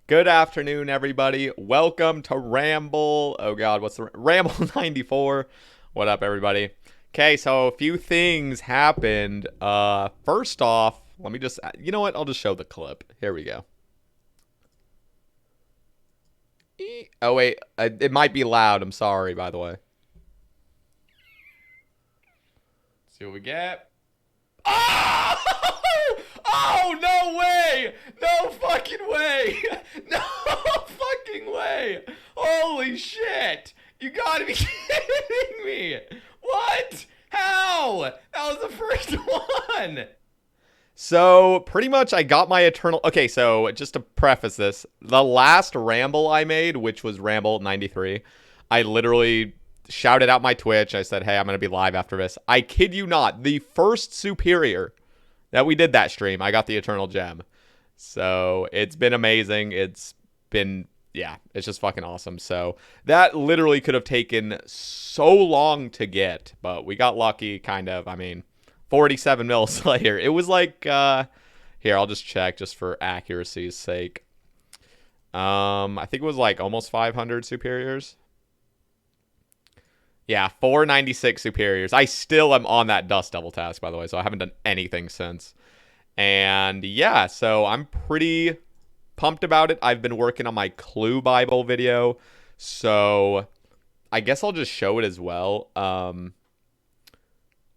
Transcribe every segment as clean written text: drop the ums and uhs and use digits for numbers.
Good afternoon, everybody. Welcome to Ramble. Oh God, what's the Ramble 94? What up, everybody? Okay, so a few things happened. First off, let me just, you know what? I'll just show the clip. Here we go. Oh wait, it might be loud. I'm sorry, by the way. Let's see what we get. Oh! Oh, no way! No fucking way! No fucking way! Holy shit! You gotta be kidding me! What? How? That was the first one! So, pretty much I got my eternal... Okay, so just to preface this, the last Ramble I made, which was Ramble 93, I literally shouted out my Twitch. I said, hey, I'm going to be live after this. I kid you not, the first Superior that we did that stream, I got the Eternal Gem. So it's been amazing. It's been, yeah, it's just fucking awesome. So that literally could have taken so long to get, but we got lucky, kind of. I mean, 47 mil Slayer. It was like, here, I'll just check just for accuracy's sake. I think it was like almost 500 superiors. Yeah, 496 superiors. I still am on that dust devil task, by the way, so I haven't done anything since. And yeah, so I'm pretty pumped about it. I've been working on my Clue Bible video, so I guess I'll just show it as well. I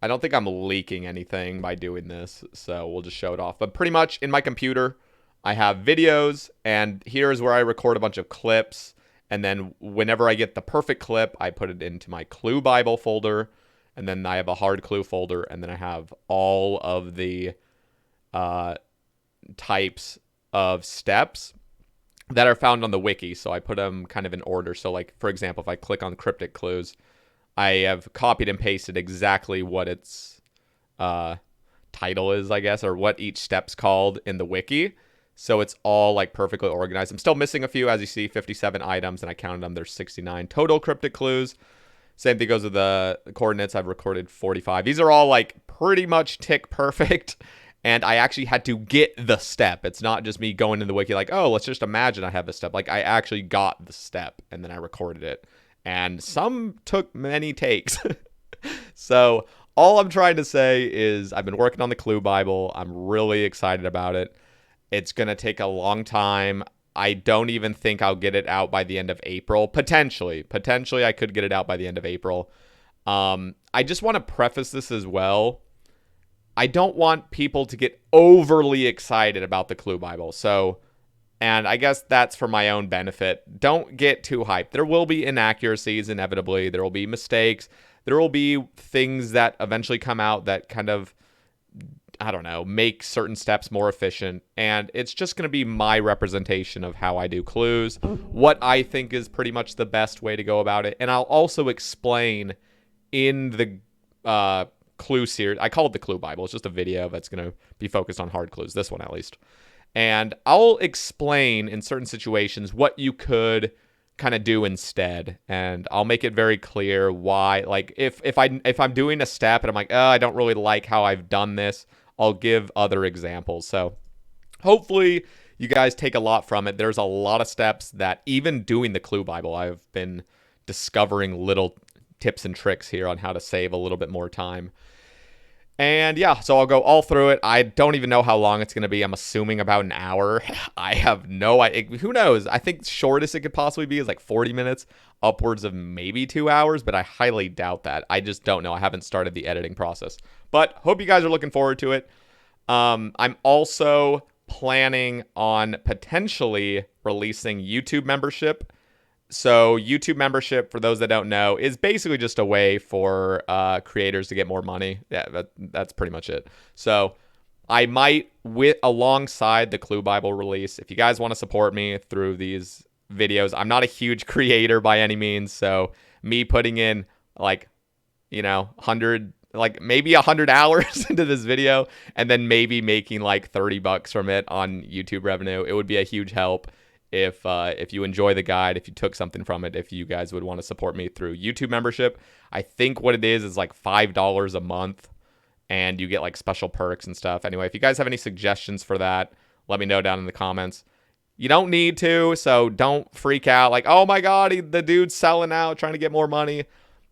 don't think I'm leaking anything by doing this, so we'll just show it off. But pretty much in my computer, I have videos, and here's where I record a bunch of clips. And then whenever I get the perfect clip, I put it into my Clue Bible folder. And then I have a hard clue folder. And then I have all of the types of steps that are found on the wiki. So I put them kind of in order. So like, for example, if I click on cryptic clues, I have copied and pasted exactly what its title is, I guess, or what each step's called in the wiki. So it's all like perfectly organized. I'm still missing a few, as you see, 57 items, and I counted them. There's 69 total cryptic clues. Same thing goes with the coordinates. I've recorded 45. These are all like pretty much tick perfect. And I actually had to get the step. It's not just me going in the wiki like, oh, let's just imagine I have a step. Like I actually got the step and then I recorded it. And some took many takes. So all I'm trying to say is I've been working on the Clue Bible. I'm really excited about it. It's going to take a long time. I don't even think I'll get it out by the end of April. Potentially. Potentially, I could get it out by the end of April. I just want to preface this as well. I don't want people to get overly excited about the Clue Bible. So, and I guess that's for my own benefit. Don't get too hyped. There will be inaccuracies, inevitably. There will be mistakes. There will be things that eventually come out that kind of, I don't know, make certain steps more efficient. And it's just going to be my representation of how I do clues, what I think is pretty much the best way to go about it. And I'll also explain in the clue series. I call it the Clue Bible. It's just a video that's going to be focused on hard clues, this one at least. And I'll explain in certain situations what you could kind of do instead, and I'll make it very clear why. Like if I'm doing a step and I'm like, oh, I don't really like how I've done this, I'll give other examples. So hopefully you guys take a lot from it. There's a lot of steps that even doing the Clue Bible, I've been discovering little tips and tricks here on how to save a little bit more time. And yeah, so I'll go all through it. I don't even know how long it's going to be. I'm assuming about an hour. I have no idea. Who knows? I think shortest it could possibly be is like 40 minutes, upwards of maybe 2 hours, but I highly doubt that. I just don't know. I haven't started the editing process. But hope you guys are looking forward to it. I'm also planning on potentially releasing YouTube membership. So YouTube membership, for those that don't know, is basically just a way for creators to get more money. Yeah, that's pretty much it. So I might, alongside the Clue Bible release, if you guys want to support me through these videos, I'm not a huge creator by any means. So me putting in like, 100, like maybe 100 hours into this video and then maybe making like $30 from it on YouTube revenue, it would be a huge help. If you enjoy the guide, if you took something from it, if you guys would want to support me through YouTube membership. I think what it is like $5 a month, and you get like special perks and stuff. Anyway, if you guys have any suggestions for that, let me know down in the comments. You don't need to, so don't freak out. Like, oh my god, the dude's selling out, trying to get more money.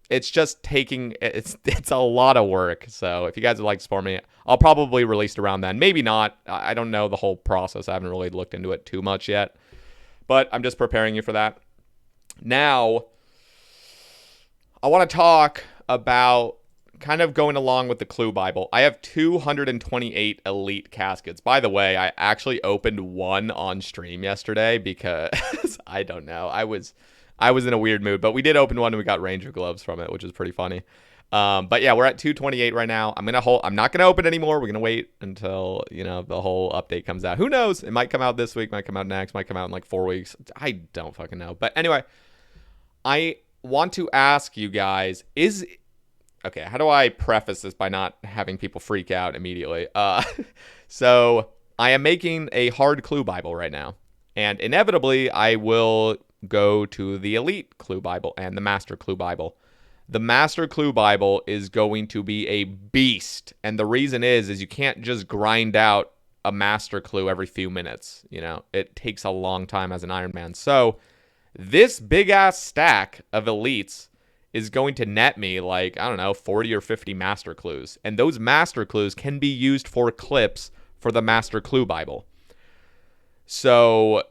It's just it's a lot of work. So if you guys would like to support me, I'll probably release it around then. Maybe not. I don't know the whole process. I haven't really looked into it too much yet. But I'm just preparing you for that. Now, I want to talk about kind of going along with the Clue Bible. I have 228 elite caskets. By the way, I actually opened one on stream yesterday because I don't know. I was in a weird mood, but we did open one and we got Ranger gloves from it, which is pretty funny. But yeah, we're at 228 right now. I'm not gonna open anymore. We're gonna wait until the whole update comes out. Who knows? It might come out this week, might come out next, might come out in like 4 weeks. I don't fucking know. But anyway, I want to ask you guys: okay, how do I preface this by not having people freak out immediately? So I am making a hard Clue Bible right now, and inevitably I will go to the Elite Clue Bible and the Master Clue Bible. The Master Clue Bible is going to be a beast. And the reason is you can't just grind out a Master Clue every few minutes. It takes a long time as an Iron Man. So this big ass stack of Elites is going to net me like, I don't know, 40 or 50 Master Clues. And those Master Clues can be used for clips for the Master Clue Bible. So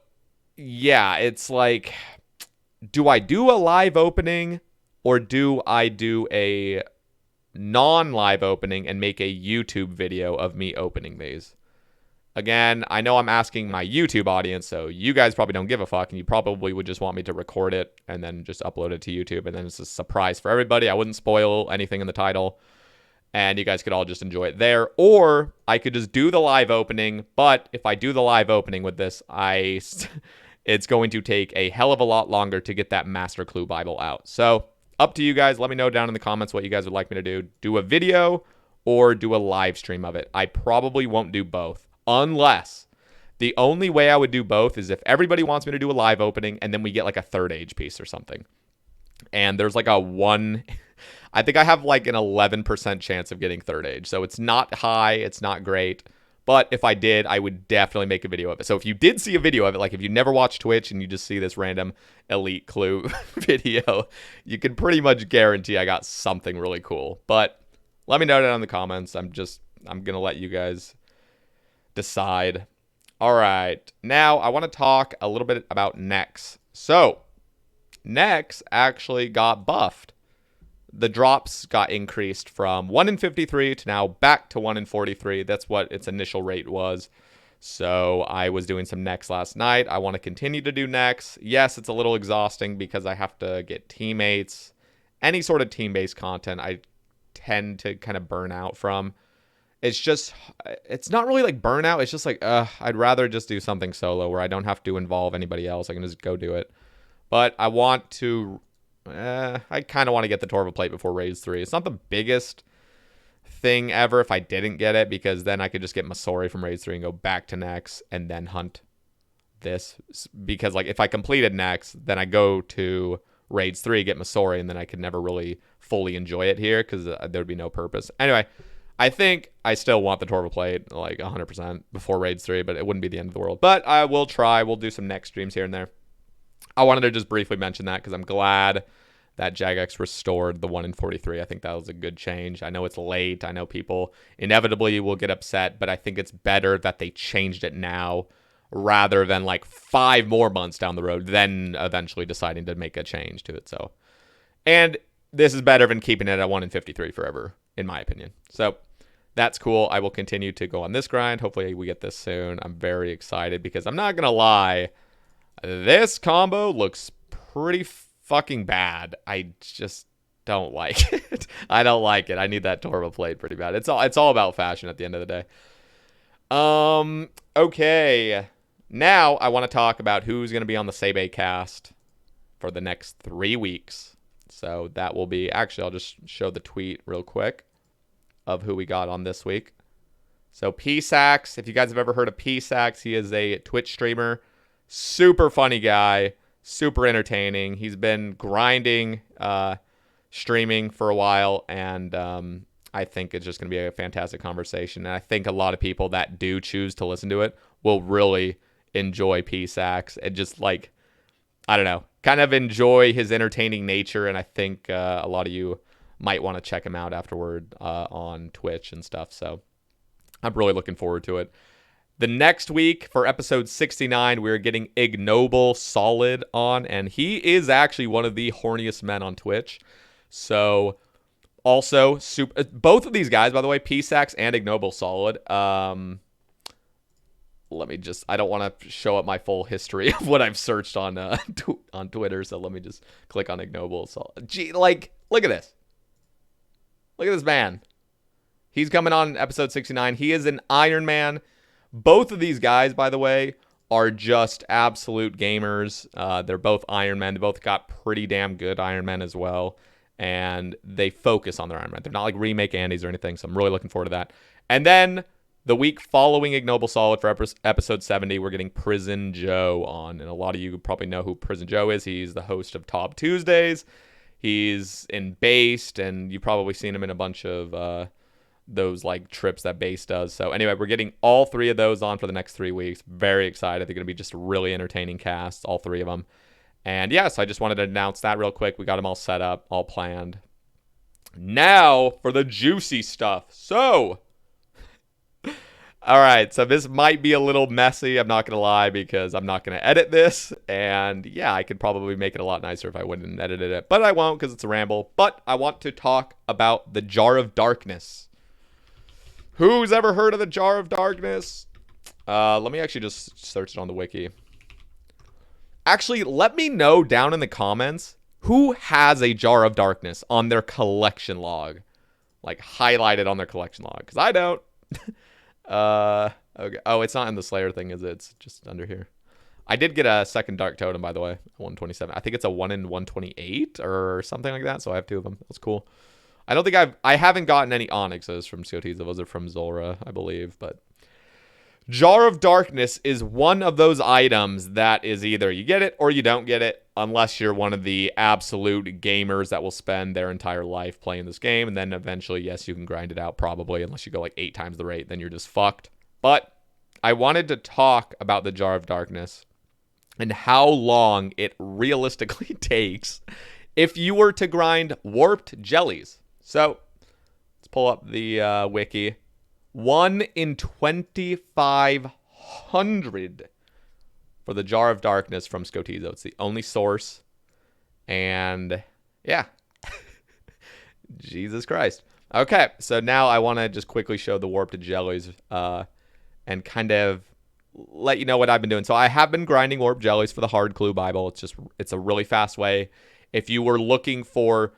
yeah, it's like, do I do a live opening or do I do a non-live opening and make a YouTube video of me opening these? Again, I know I'm asking my YouTube audience, so you guys probably don't give a fuck, and you probably would just want me to record it and then just upload it to YouTube, and then it's a surprise for everybody. I wouldn't spoil anything in the title, and you guys could all just enjoy it there. Or I could just do the live opening, but if I do the live opening with this, it's going to take a hell of a lot longer to get that Master Clue Bible out. So up to you guys. Let me know down in the comments what you guys would like me to do. Do a video or do a live stream of it. I probably won't do both, unless the only way I would do both is if everybody wants me to do a live opening and then we get like a third age piece or something. And there's like I think I have like an 11% chance of getting third age. So it's not high. It's not great. But if I did, I would definitely make a video of it. So if you did see a video of it, like if you never watched Twitch and you just see this random Elite Clue video, you can pretty much guarantee I got something really cool. But let me know down in the comments. I'm going to let you guys decide. All right. Now I want to talk a little bit about Nex. So Nex actually got buffed. The drops got increased from 1 in 53 to now back to 1 in 43. That's what its initial rate was. So I was doing some Nex last night. I want to continue to do Nex. Yes, it's a little exhausting because I have to get teammates. Any sort of team-based content I tend to kind of burn out from. It's not really like burnout. It's just like, I'd rather just do something solo where I don't have to involve anybody else. I can just go do it. But I want to... I kind of want to get the Torval plate before Raids 3. It's not the biggest thing ever if I didn't get it, because then I could just get Masori from Raids 3 and go back to Nex and then hunt this. Because like if I completed Nex, then I go to Raids 3, get Masori, and then I could never really fully enjoy it here because there'd be no purpose. Anyway, I think I still want the Torval plate like 100% before Raids 3, but it wouldn't be the end of the world. But I will try. We'll do some Nex streams here and there. I wanted to just briefly mention that because I'm glad that Jagex restored the 1 in 43. I think that was a good change. I know it's late. I know people inevitably will get upset, but I think it's better that they changed it now rather than like 5 more months down the road, then eventually deciding to make a change to it. So, and this is better than keeping it at 1 in 53 forever, in my opinion. So that's cool. I will continue to go on this grind. Hopefully we get this soon. I'm very excited because I'm not going to lie. This combo looks pretty fucking bad. I just don't like it. I don't like it. I need that Torval plate pretty bad. It's all about fashion at the end of the day. Okay. Now I want to talk about who's going to be on the Sabe cast for the next 3 weeks. So that will be, actually, I'll just show the tweet real quick of who we got on this week. So P-Sax, if you guys have ever heard of P-Sax, he is a Twitch streamer. Super funny guy. Super entertaining. He's been grinding, streaming for a while, and I think it's just going to be a fantastic conversation. And I think a lot of people that do choose to listen to it will really enjoy PSAX and just like, I don't know, kind of enjoy his entertaining nature. And I think a lot of you might want to check him out afterward on Twitch and stuff. So I'm really looking forward to it. The next week for episode 69, we're getting Ignoble Solid on, and he is actually one of the horniest men on Twitch. So also, both of these guys, by the way, PSAX and Ignoble Solid. Let me just, I don't want to show up my full history of what I've searched on on Twitter, so let me just click on Ignoble Solid. Gee, like, look at this. Look at this man. He's coming on episode 69. He is an Iron Man. Both of these guys, by the way, are just absolute gamers. They're both Iron Men. They both got pretty damn good Iron Men as well. And they focus on their Iron Man. They're not like remake Andys or anything, so I'm really looking forward to that. And then the week following Ignoble Solid for episode 70, we're getting Prison Joe on. And a lot of you probably know who Prison Joe is. He's the host of Top Tuesdays. He's in Based, and you've probably seen him in a bunch of those like trips that Base does. So anyway, we're getting all three of those on for the next 3 weeks. Very excited. They're going to be just really entertaining casts, all three of them. And yes, I just wanted to announce that real quick. We got them all set up, all planned. Now for the juicy stuff. So, all right. So this might be a little messy. I'm not going to lie because I'm not going to edit this. And yeah, I could probably make it a lot nicer if I wouldn't have edited it. But I won't because it's a ramble. But I want to talk about the Jar of Darkness. Who's ever heard of the Jar of Darkness? Let me actually just search it on the wiki. Actually, let me know down in the comments who has a Jar of Darkness on their collection log. Like, highlighted on their collection log. Because I don't. Okay. Oh, it's not in the Slayer thing, is it? It's just under here. I did get a second Dark Totem, by the way. 127. I think it's a 1 in 128 or something like that. So I have 2 of them. That's cool. I don't think I haven't gotten any Onyxes from COTs. Those are from Zora, I believe. But Jar of Darkness is one of those items that is either you get it or you don't get it, unless you're one of the absolute gamers that will spend their entire life playing this game. And then eventually, yes, you can grind it out probably, unless you go like 8 times the rate, then you're just fucked. But I wanted to talk about the Jar of Darkness and how long it realistically takes if you were to grind warped jellies. So, let's pull up the wiki. 1 in 2,500 for the Jar of Darkness from Scotizo. It's the only source. And, yeah. Jesus Christ. Okay, so now I want to just quickly show the warped jellies and kind of let you know what I've been doing. So, I have been grinding warped jellies for the Hard Clue Bible. It's a really fast way. If you were looking for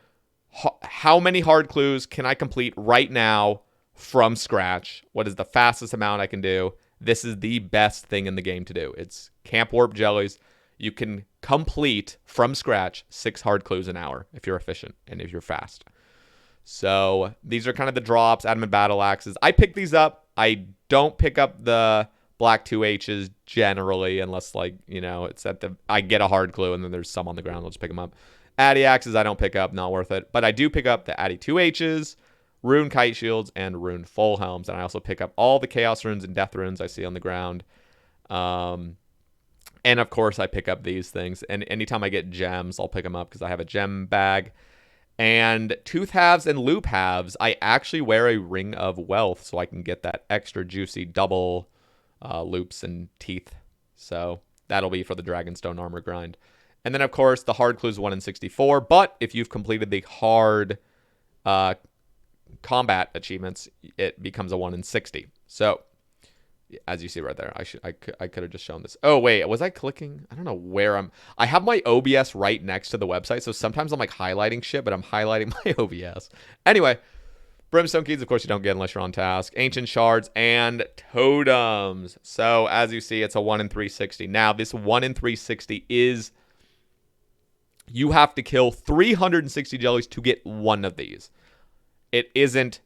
how many hard clues can I complete right now from scratch? What is the fastest amount I can do? This is the best thing in the game to do. It's Camp Warp Jellies. You can complete from scratch 6 hard clues an hour if you're efficient and if you're fast. So these are kind of the drops, Adamant Battle Axes. I pick these up. I don't pick up the black 2Hs generally unless, like, you know, it's I get a hard clue and then there's some on the ground. I'll just pick them up. Addy Axes I don't pick up, not worth it. But I do pick up the Addy 2Hs, Rune Kite Shields, and Rune Full Helms. And I also pick up all the Chaos Runes and Death Runes I see on the ground. And of course, I pick up these things. And anytime I get gems, I'll pick them up because I have a gem bag. And Tooth Halves and Loop Halves, I actually wear a Ring of Wealth so I can get that extra juicy double loops and teeth. So that'll be for the Dragonstone Armor grind. And then, of course, the hard clues 1 in 64. But if you've completed the hard combat achievements, it becomes a 1 in 60. So, as you see right there, I could have just shown this. Oh, wait, was I clicking? I don't know where I have my OBS right next to the website. So sometimes I'm like highlighting shit, but I'm highlighting my OBS. Anyway, Brimstone Keys, of course, you don't get unless you're on task. Ancient Shards and Totems. So, as you see, it's a 1 in 360. Now, this 1 in 360 is... You have to kill 360 jellies to get one of these. It isn't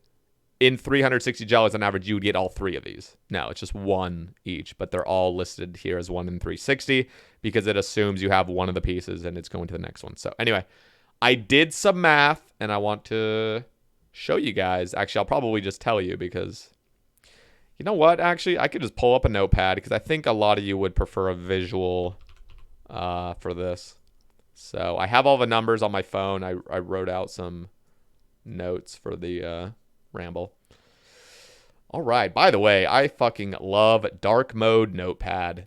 in 360 jellies on average, you would get all 3 of these. No, it's just 1 each, but they're all listed here as 1 in 360 because it assumes you have one of the pieces and it's going to the next one. So anyway, I did some math and I want to show you guys. Actually, I'll probably just tell you because You know what? Actually, I could just pull up a notepad because I think a lot of you would prefer a visual for this. So I have all the numbers on my phone. I wrote out some notes for the ramble. All right. By the way, I fucking love dark mode notepad.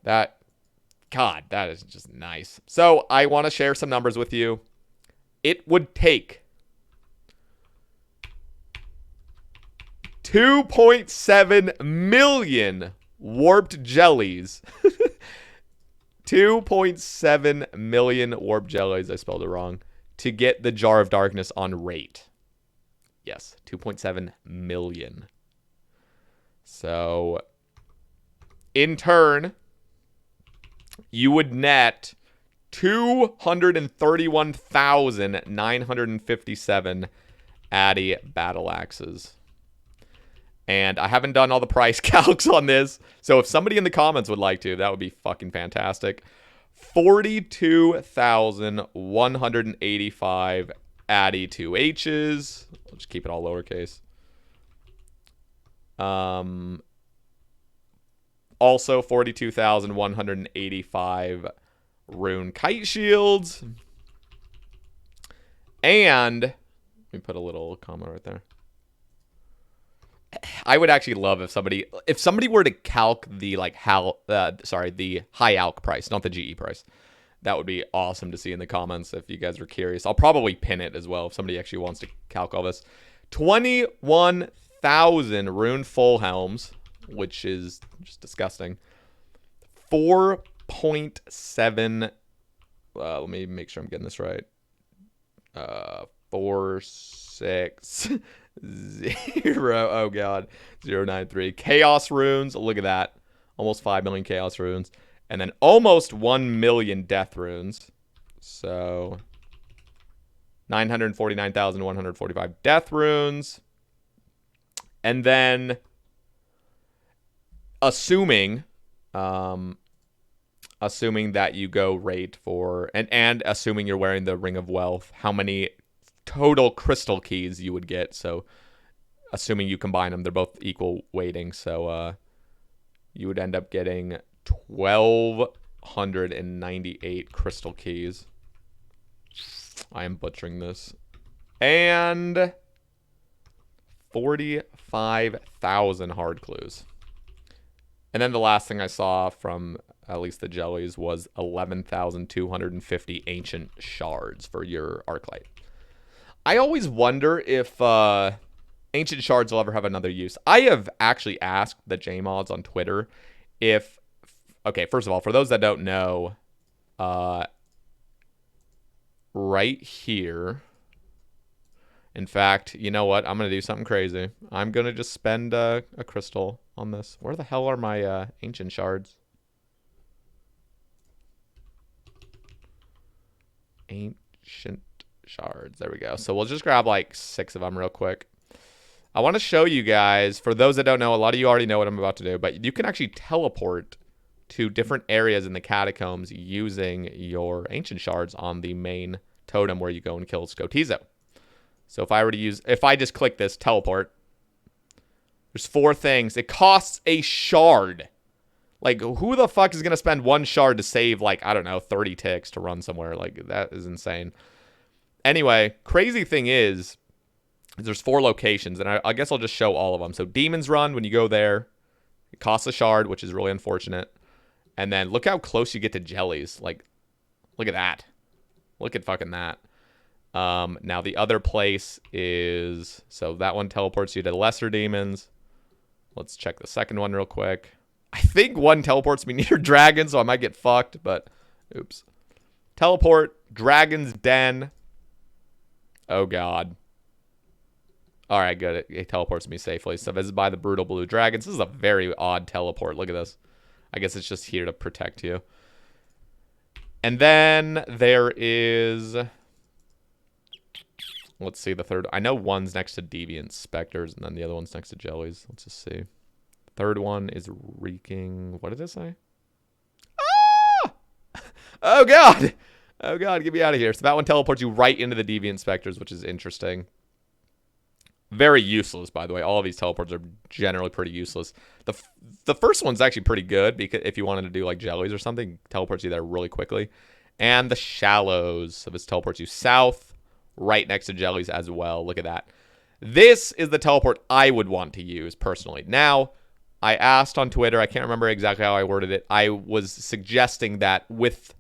God, that is just nice. So I want to share some numbers with you. It would take 2.7 million warped jellies. 2.7 million warped jellies. I spelled it wrong. To get the Jar of Darkness on rate. Yes, 2.7 million. So, in turn, you would net 231,957 Addy battle axes. And I haven't done all the price calcs on this. So if somebody in the comments would like to, that would be fucking fantastic. 42,185 Addy 2Hs. I'll just keep it all lowercase. Also 42,185 rune kite shields. And let me put a little comma right there. I would actually love if somebody were to calc the the high alc price, not the GE price. That would be awesome to see in the comments if you guys are curious. I'll probably pin it as well if somebody actually wants to calc all this. 21,000 rune full helms, which is just disgusting. 4.7 let me make sure I'm getting this right. 460 oh god 093 chaos runes. Look at that, almost 5 million chaos runes, and then almost 1 million death runes. So 949,145 death runes. And then assuming that you go rate for and assuming you're wearing the Ring of Wealth, how many total crystal keys you would get. So assuming you combine them, they're both equal weighting. So you would end up getting 1,298 crystal keys. I am butchering this. And 45,000 hard clues. And then the last thing I saw from at least the jellies was 11,250 ancient shards for your Arclight. I always wonder if ancient shards will ever have another use. I have actually asked the JMods on Twitter if... Okay, first of all, for those that don't know, right here... In fact, you know what? I'm going to do something crazy. I'm going to just spend a crystal on this. Where the hell are my ancient shards? Ancient shards. There we go. So we'll just grab like 6 of them real quick. I want to show you guys, for those that don't know, a lot of you already know what I'm about to do, but you can actually teleport to different areas in the catacombs using your ancient shards on the main totem where you go and kill Skotizo. So if I just click this, teleport, there's 4 things. It costs a shard. Like, who the fuck is going to spend 1 shard to save, like, I don't know, 30 ticks to run somewhere? Like, that is insane. Anyway, crazy thing is there's 4 locations, and I guess I'll just show all of them. So Demon's Run, when you go there, it costs a shard, which is really unfortunate. And then look how close you get to jellies. Like, look at that. Look at fucking that. Now the other place is, so that one teleports you to lesser demons. Let's check the second one real quick. I think one teleports me near dragons, so I might get fucked, but oops. Teleport, Dragon's Den. Oh god. All right, good. It teleports me safely. So this is by the Brutal Blue Dragons. This is a very odd teleport. Look at this. I guess it's just here to protect you. And then there is... Let's see the third. I know one's next to Deviant Specters, and then the other one's next to Jellies. Let's just see. The third one is Reeking... What did it say? Ah! Oh, God! Oh, God, get me out of here. So that one teleports you right into the Deviant Specters, which is interesting. Very useless, by the way. All of these teleports are generally pretty useless. The first one's actually pretty good because if you wanted to do like jellies or something, teleports you there really quickly. And the shallows, so this teleports you south, right next to jellies as well. Look at that. This is the teleport I would want to use personally. Now, I asked on Twitter, I can't remember exactly how I worded it. I was suggesting that with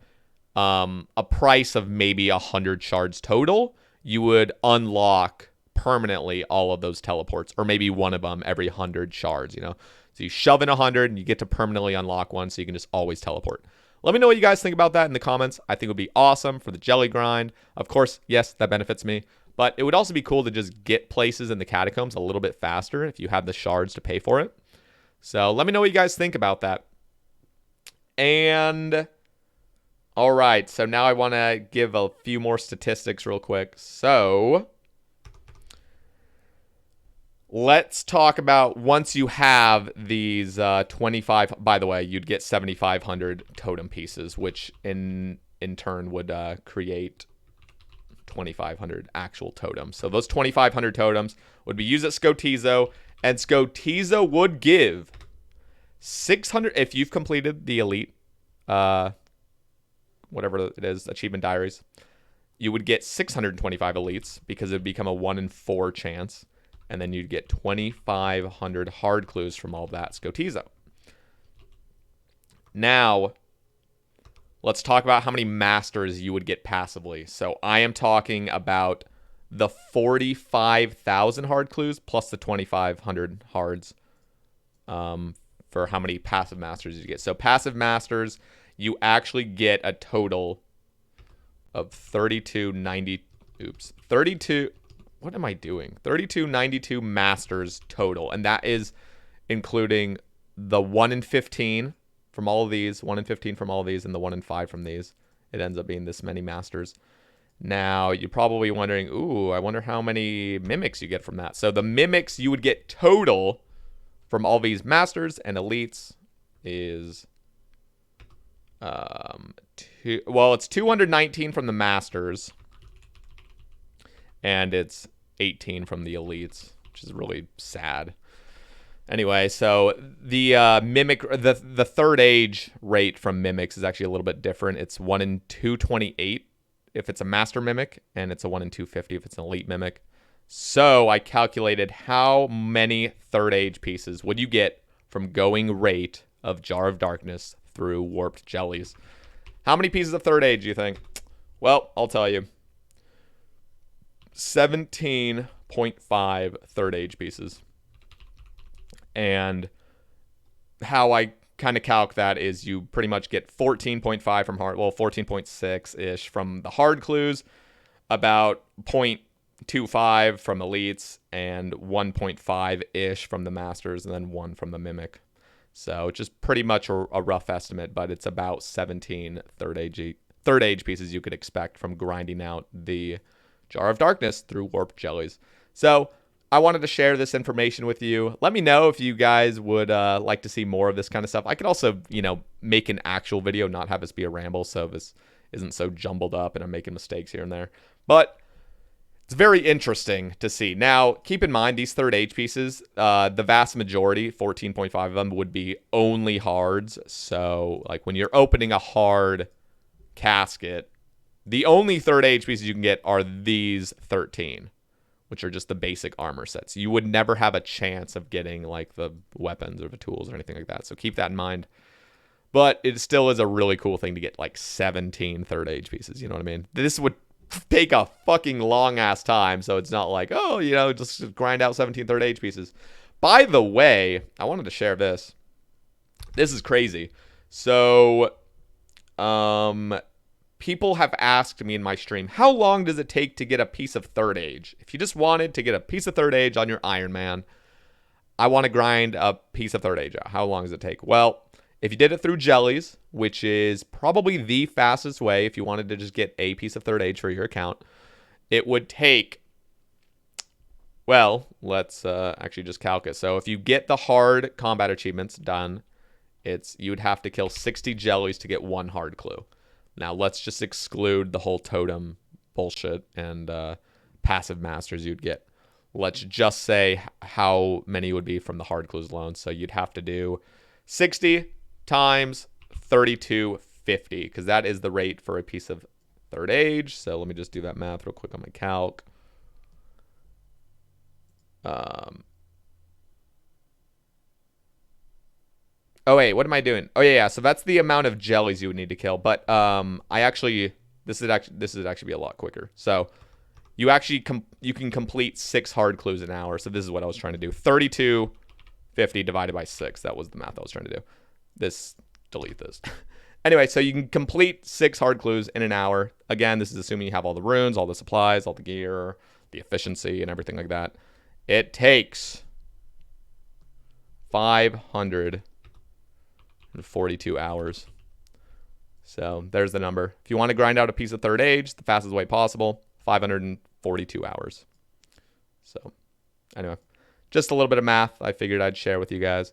a price of maybe 100 shards total, you would unlock permanently all of those teleports, or maybe one of them every 100 shards, you know? So you shove in 100 and you get to permanently unlock one, so you can just always teleport. Let me know what you guys think about that in the comments. I think it would be awesome for the jelly grind. Of course, yes, that benefits me. But it would also be cool to just get places in the catacombs a little bit faster if you have the shards to pay for it. So let me know what you guys think about that. And all right, so now I want to give a few more statistics real quick. So let's talk about once you have these 25, by the way, you'd get 7,500 totem pieces, which in turn would create 2,500 actual totems. So those 2,500 totems would be used at Skotizo, and Skotizo would give 600 if you've completed the elite, whatever it is, achievement diaries. You would get 625 elites because it would become a 1 in 4 chance, and then you'd get 2,500 hard clues from all of that Skotizo. Now, let's talk about how many masters you would get passively. So I am talking about the 45,000 hard clues plus the 2,500 hards for how many passive masters you get. So passive masters, you actually get a total of 3292 masters total. And that is including the 1 in 15 from all of these, 1 in 15 from all of these, and the 1 in 5 from these. It ends up being this many masters. Now, you're probably wondering, ooh, I wonder how many mimics you get from that. So the mimics you would get total from all these masters and elites is it's 219 from the masters, and it's 18 from the elites, which is really sad. Anyway, so the mimic, the third age rate from mimics is actually a little bit different. It's 1 in 228 if it's a master mimic, and it's a 1 in 250 if it's an elite mimic. So I calculated how many third age pieces would you get from going rate of Jar of Darkness through warped jellies. How many pieces of third age do you think? Well, I'll tell you. 17.5 third age pieces. And how I kind of calc that is you pretty much get 14.5 from hard, 14.6-ish from the hard clues, about 0.25 from elites, and 1.5-ish from the masters, and then 1 from the mimic. So just pretty much a rough estimate, but it's about 17 third age pieces you could expect from grinding out the Jar of Darkness through warped jellies. So I wanted to share this information with you. Let me know if you guys would like to see more of this kind of stuff. I could also, make an actual video, not have this be a ramble, so this isn't so jumbled up and I'm making mistakes here and there. But it's very interesting to see. Now, keep in mind, these third age pieces, the vast majority, 14.5 of them, would be only hards. So, like, when you're opening a hard casket, the only third age pieces you can get are these 13, which are just the basic armor sets. You would never have a chance of getting, like, the weapons or the tools or anything like that. So keep that in mind. But it still is a really cool thing to get, like, 17 third age pieces. You know what I mean? This would take a fucking long ass time, so it's not like, just grind out 17 third age pieces. By the way, I wanted to share this. This is crazy. So people have asked me in my stream, how long does it take to get a piece of third age? If you just wanted to get a piece of third age on your Iron Man, I want to grind a piece of third age out. How long does it take? Well, if you did it through jellies, which is probably the fastest way if you wanted to just get a piece of third age for your account, it would take, let's actually just calc it. So if you get the hard combat achievements done, you would have to kill 60 jellies to get 1 hard clue. Now let's just exclude the whole totem bullshit and passive masters you'd get. let's just say how many would be from the hard clues alone. So you'd have to do 60 times 3250 because that is the rate for a piece of third age. So let me just do that math real quick on my calc. Oh wait, what am I doing? Oh yeah. So that's the amount of jellies you would need to kill. But this would actually be a lot quicker. So you actually you can complete 6 hard clues an hour. So this is what I was trying to do. 3250 divided by 6. That was the math I was trying to do. Delete this. Anyway, so you can complete 6 hard clues in an hour. Again, this is assuming you have all the runes, all the supplies, all the gear, the efficiency, and everything like that. It takes 542 hours. So there's the number. If you want to grind out a piece of third age the fastest way possible, 542 hours. So anyway, just a little bit of math I figured I'd share with you guys.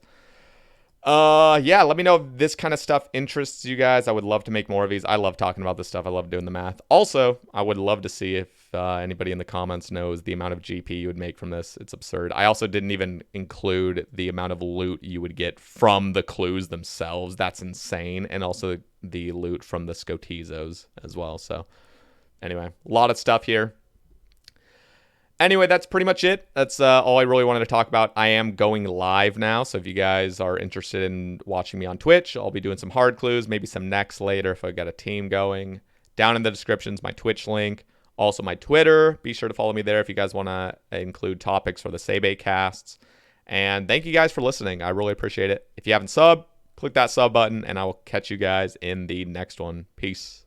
Yeah, let me know if this kind of stuff interests you guys. I would love to make more of these. I love talking about this stuff. I love doing the math. Also, I would love to see if anybody in the comments knows the amount of GP you would make from this. It's absurd. I also didn't even include the amount of loot you would get from the clues themselves. That's insane. And also the loot from the Scotizos as well. So anyway, a lot of stuff here. Anyway, that's pretty much it. That's all I really wanted to talk about. I am going live now, so if you guys are interested in watching me on Twitch, I'll be doing some hard clues, maybe some next later if I got a team going. Down in the description's my Twitch link. Also my Twitter. Be sure to follow me there if you guys want to include topics for the Sabe casts. And thank you guys for listening. I really appreciate it. If you haven't subbed, click that sub button, and I will catch you guys in the next one. Peace.